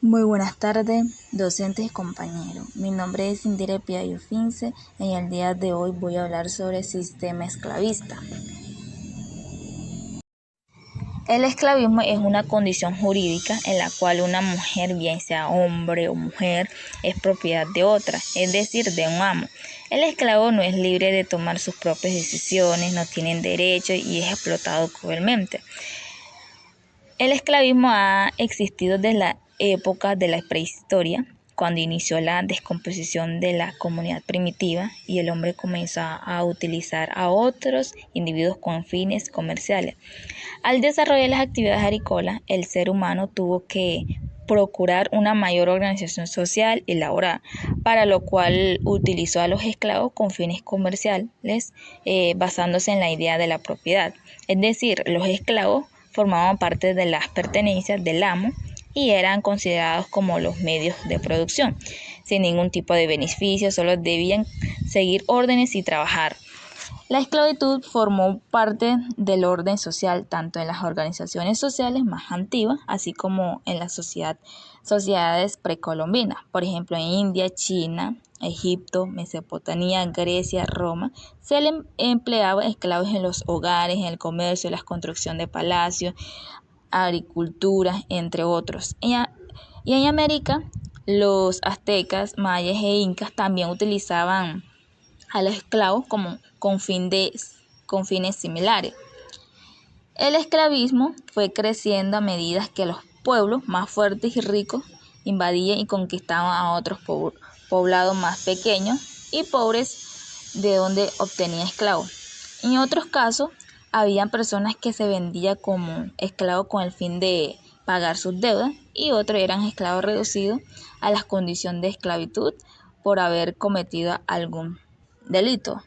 Muy buenas tardes, docentes y compañeros. Mi nombre es Indira Piayo Fince y el día de hoy voy a hablar sobre el sistema esclavista. El esclavismo es una condición jurídica en la cual una mujer, bien sea hombre o mujer, es propiedad de otra, es decir, de un amo. El esclavo no es libre de tomar sus propias decisiones, no tiene derechos y es explotado cruelmente. El esclavismo ha existido desde la época de la prehistoria, cuando inició la descomposición de la comunidad primitiva y el hombre comenzó a utilizar a otros individuos con fines comerciales. Al desarrollar las actividades agrícolas, el ser humano tuvo que procurar una mayor organización social y laboral, para lo cual utilizó a los esclavos con fines comerciales, basándose en la idea de la propiedad. Es decir, los esclavos formaban parte de las pertenencias del amo y eran considerados como los medios de producción, sin ningún tipo de beneficio, solo debían seguir órdenes y trabajar. La esclavitud formó parte del orden social tanto en las organizaciones sociales más antiguas, así como en las sociedades precolombinas, por ejemplo en India, China, Egipto, Mesopotamia, Grecia, Roma. Se le empleaba esclavos en los hogares, en el comercio, la construcción de palacios, agricultura, entre otros. Y en América, los aztecas, mayas e incas también utilizaban a los esclavos con fines similares. El esclavismo fue creciendo a medida que los pueblos más fuertes y ricos invadían y conquistaban a otros poblados más pequeños y pobres de donde obtenían esclavos. En otros casos, habían personas que se vendían como esclavos con el fin de pagar sus deudas y otros eran esclavos reducidos a la condición de esclavitud por haber cometido algún delito.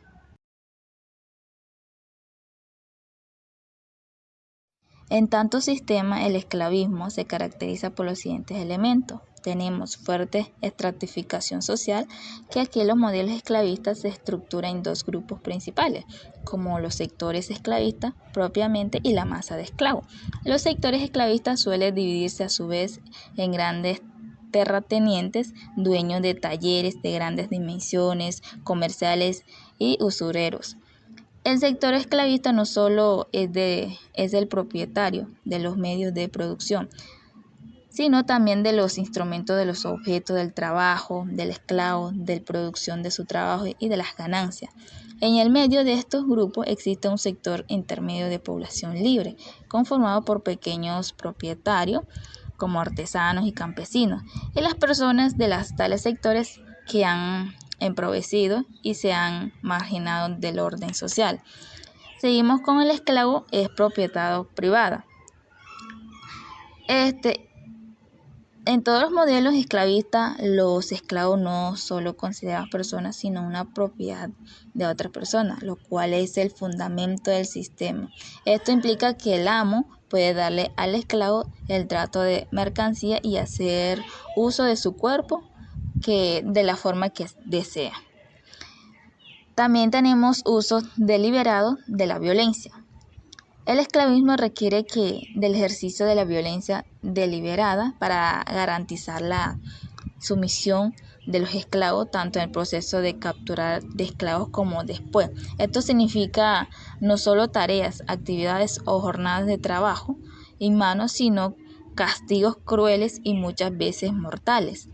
En tanto sistema, el esclavismo se caracteriza por los siguientes elementos. Tenemos fuerte estratificación social, que aquí los modelos esclavistas se estructuran en dos grupos principales, como los sectores esclavistas propiamente y la masa de esclavos. Los sectores esclavistas suelen dividirse a su vez en grandes terratenientes, dueños de talleres de grandes dimensiones, comerciales y usureros. El sector esclavista no solo es el propietario de los medios de producción, sino también de los instrumentos, de los objetos del trabajo, del esclavo, de la producción de su trabajo y de las ganancias. En el medio de estos grupos existe un sector intermedio de población libre, conformado por pequeños propietarios, como artesanos y campesinos, y las personas de tales sectores que han empobrecido y se han marginado del orden social. Seguimos con el esclavo, es propiedad privada. En todos los modelos esclavistas, los esclavos no solo consideraban personas, sino una propiedad de otra persona, lo cual es el fundamento del sistema. Esto implica que el amo puede darle al esclavo el trato de mercancía y hacer uso de su cuerpo de la forma que desea. También tenemos uso deliberado de la violencia. El esclavismo requiere del ejercicio de la violencia deliberada para garantizar la sumisión de los esclavos, tanto en el proceso de capturar de esclavos como después. Esto significa no solo tareas, actividades o jornadas de trabajo inhumanos, sino castigos crueles y muchas veces mortales.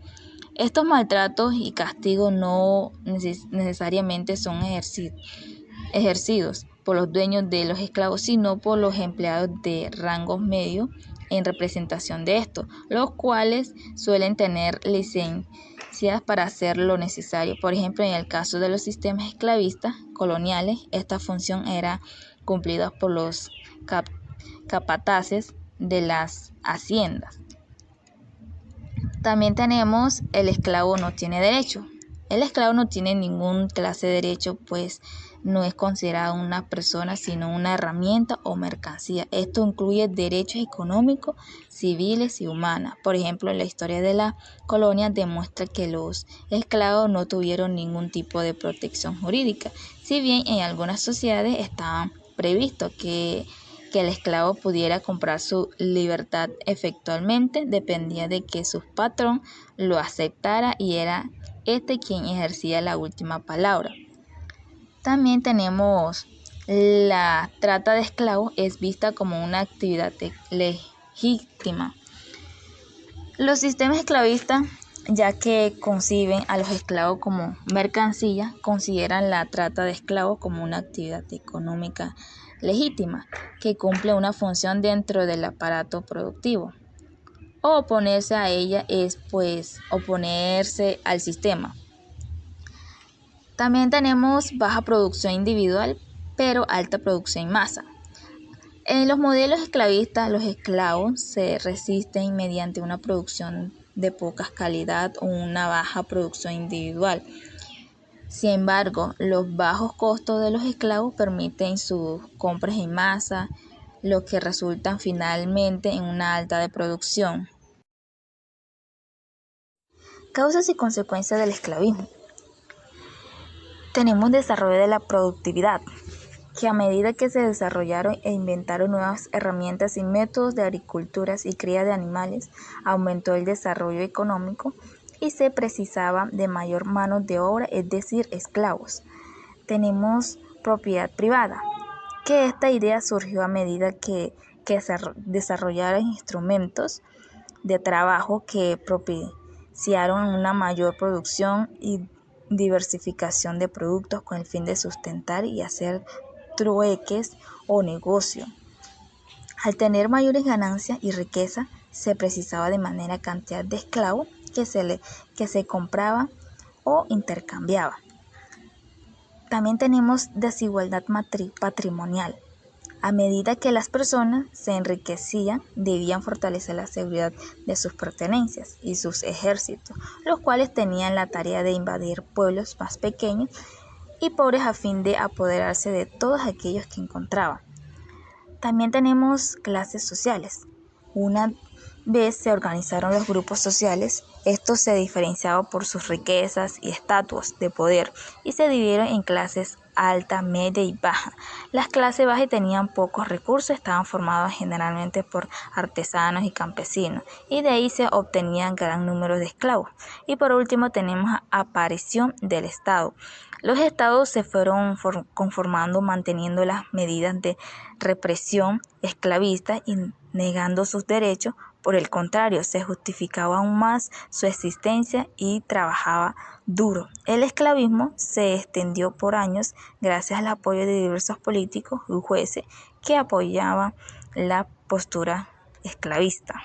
Estos maltratos y castigos no necesariamente son ejercidos por los dueños de los esclavos, sino por los empleados de rangos medios en representación de estos, los cuales suelen tener licencias para hacer lo necesario. Por ejemplo, en el caso de los sistemas esclavistas coloniales, esta función era cumplida por los capataces de las haciendas. También tenemos el esclavo no tiene derecho. El esclavo no tiene ningún clase de derecho, pues no es considerado una persona, sino una herramienta o mercancía. Esto incluye derechos económicos, civiles y humanos. Por ejemplo, la historia de la colonia demuestra que los esclavos no tuvieron ningún tipo de protección jurídica, si bien en algunas sociedades estaban previsto que que el esclavo pudiera comprar su libertad efectualmente dependía de que su patrón lo aceptara y era este quien ejercía la última palabra. También tenemos la trata de esclavos es vista como una actividad legítima. Los sistemas esclavistas, ya que conciben a los esclavos como mercancía, consideran la trata de esclavos como una actividad económica legítima que cumple una función dentro del aparato productivo. O oponerse a ella es pues oponerse al sistema. También tenemos baja producción individual, pero alta producción en masa. En los modelos esclavistas, los esclavos se resisten mediante una producción de poca calidad o una baja producción individual. Sin embargo, los bajos costos de los esclavos permiten sus compras en masa, lo que resulta finalmente en una alta de producción. Causas y consecuencias del esclavismo. Tenemos desarrollo de la productividad, que a medida que se desarrollaron e inventaron nuevas herramientas y métodos de agricultura y cría de animales, aumentó el desarrollo económico y se precisaba de mayor mano de obra, es decir, esclavos. Tenemos propiedad privada, que esta idea surgió a medida que se desarrollaron instrumentos de trabajo que propiciaron una mayor producción y diversificación de productos con el fin de sustentar y hacer trueques o negocio. Al tener mayores ganancias y riqueza, se precisaba de manera cantidad de esclavos que se compraba o intercambiaba. También tenemos desigualdad patrimonial. A medida que las personas se enriquecían, debían fortalecer la seguridad de sus pertenencias y sus ejércitos, los cuales tenían la tarea de invadir pueblos más pequeños y pobres a fin de apoderarse de todos aquellos que encontraban. También tenemos clases sociales. Una vez se organizaron los grupos sociales, estos se diferenciaban por sus riquezas y estatutos de poder y se dividieron en clases alta, media y baja. Las clases bajas tenían pocos recursos, estaban formadas generalmente por artesanos y campesinos, y de ahí se obtenían gran número de esclavos. Y por último tenemos aparición del Estado. Los estados se fueron conformando manteniendo las medidas de represión esclavista y negando sus derechos. Por el contrario, se justificaba aún más su existencia y trabajaba duro. El esclavismo se extendió por años gracias al apoyo de diversos políticos y jueces que apoyaban la postura esclavista.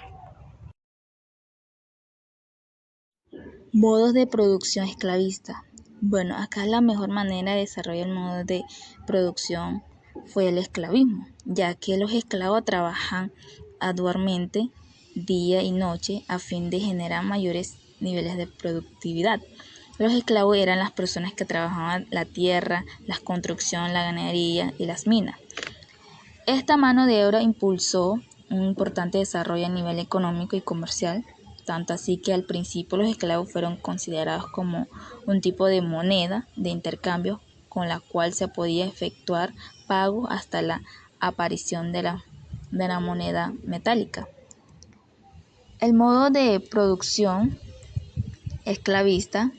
Modos de producción esclavista. Bueno, acá la mejor manera de desarrollar el modo de producción fue el esclavismo, ya que los esclavos trabajan arduamente día y noche a fin de generar mayores niveles de productividad. Los esclavos eran las personas que trabajaban la tierra, la construcción, la ganadería y las minas. Esta mano de obra impulsó un importante desarrollo a nivel económico y comercial, tanto así que al principio los esclavos fueron considerados como un tipo de moneda de intercambio con la cual se podía efectuar pagos hasta la aparición de la moneda metálica. El modo de producción esclavista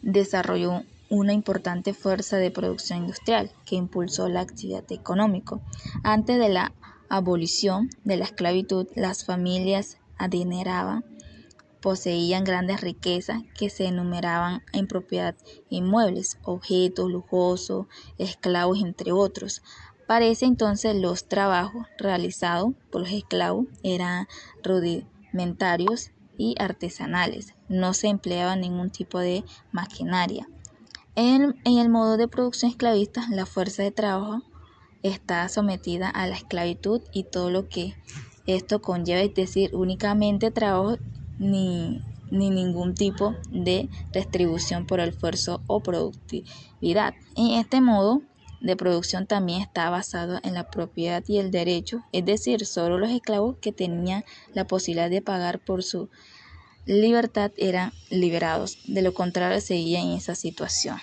desarrolló una importante fuerza de producción industrial que impulsó la actividad económica. Antes de la abolición de la esclavitud, las familias adineradas poseían grandes riquezas que se enumeraban en propiedad inmuebles, objetos lujosos, esclavos, entre otros. Para ese entonces los trabajos realizados por los esclavos eran rudimentarios y artesanales. No se empleaba ningún tipo de maquinaria. En el modo de producción esclavista, la fuerza de trabajo está sometida a la esclavitud y todo lo que esto conlleva, es decir, únicamente trabajo ni ningún tipo de retribución por el esfuerzo o productividad. En este modo de producción también está basado en la propiedad y el derecho, es decir, solo los esclavos que tenían la posibilidad de pagar por su libertad eran liberados, de lo contrario seguían en esa situación.